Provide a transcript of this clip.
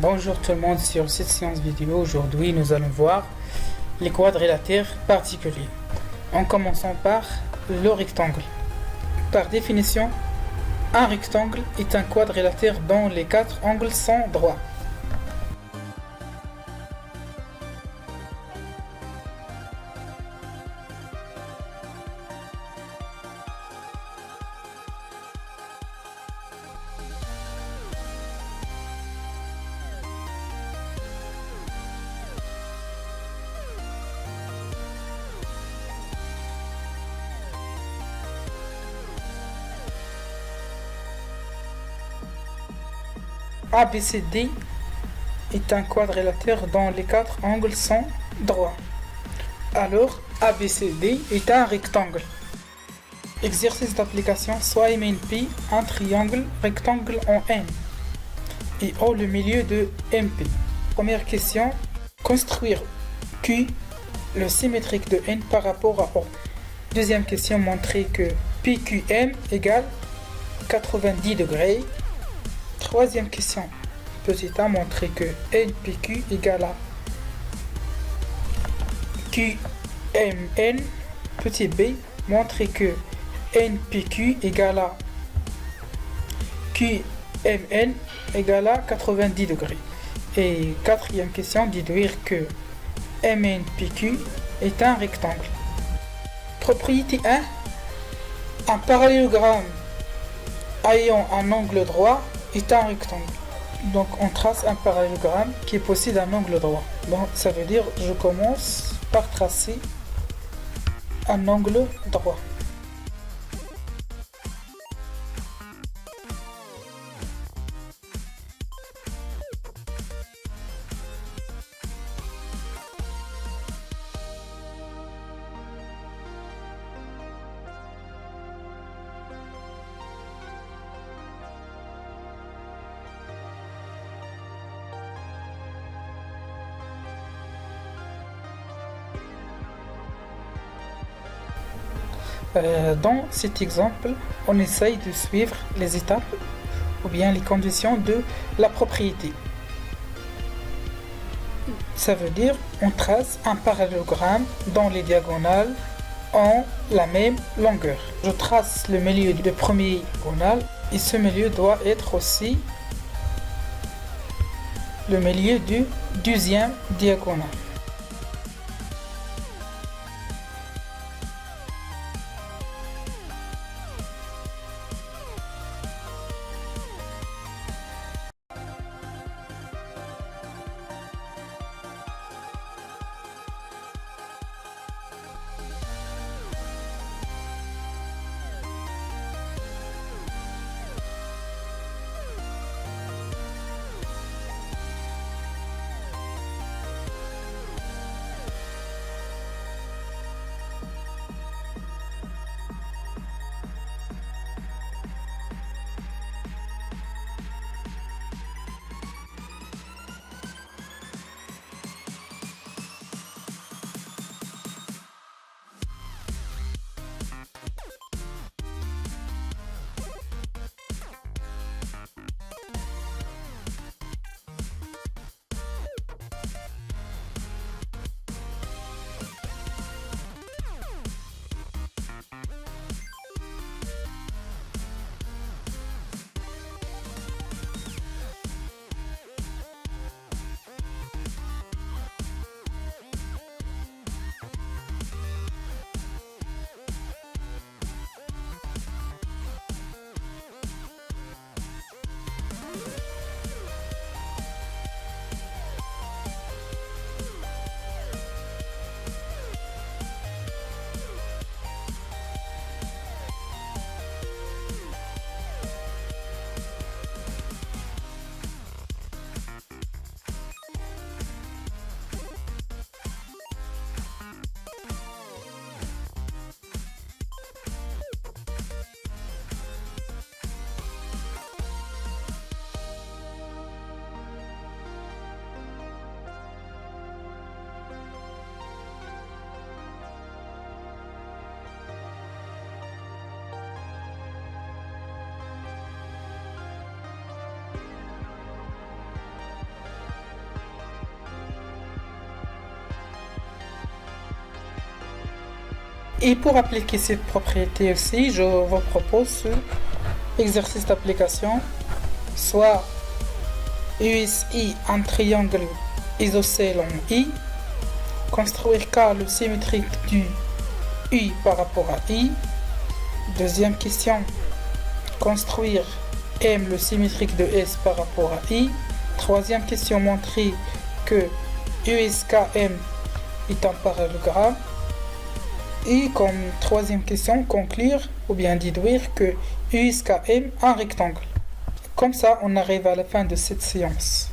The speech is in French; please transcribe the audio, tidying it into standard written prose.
Bonjour tout le monde sur cette séance vidéo. Aujourd'hui, nous allons voir les quadrilatères particuliers. En commençant par le rectangle. Par définition, un rectangle est un quadrilatère dont les quatre angles sont droits. ABCD est un quadrilatère dont les quatre angles sont droits. Alors, ABCD est un rectangle. Exercice d'application, soit MNP, un triangle rectangle en N et O le milieu de MP. Première question, construire Q le symétrique de N par rapport à O. Deuxième question, montrer que PQM égale 90 degrés. Troisième question, petit a, montrer que NPQ égale à QMN, petit b, montrer que NPQ égale à QMN égale à 90 degrés. Et quatrième question, déduire que MNPQ est un rectangle. Propriété 1, un parallélogramme ayant un angle droit est un rectangle. Donc on trace un parallélogramme qui possède un angle droit. Donc ça veut dire je commence par tracer un angle droit. Dans cet exemple, on essaye de suivre les étapes ou bien les conditions de la propriété. Ça veut dire on trace un parallélogramme dont les diagonales ont la même longueur. Je trace le milieu du premier diagonale et ce milieu doit être aussi le milieu du deuxième diagonale. Et pour appliquer cette propriété aussi, je vous propose ce exercice d'application, soit USI un triangle isocèle en I, construire K le symétrique du U par rapport à I. Deuxième question, construire M le symétrique de S par rapport à I. Troisième question, montrer que USKM est un parallélogramme. Et comme troisième question, conclure ou bien déduire que USKM est un rectangle. Comme ça, on arrive à la fin de cette séance.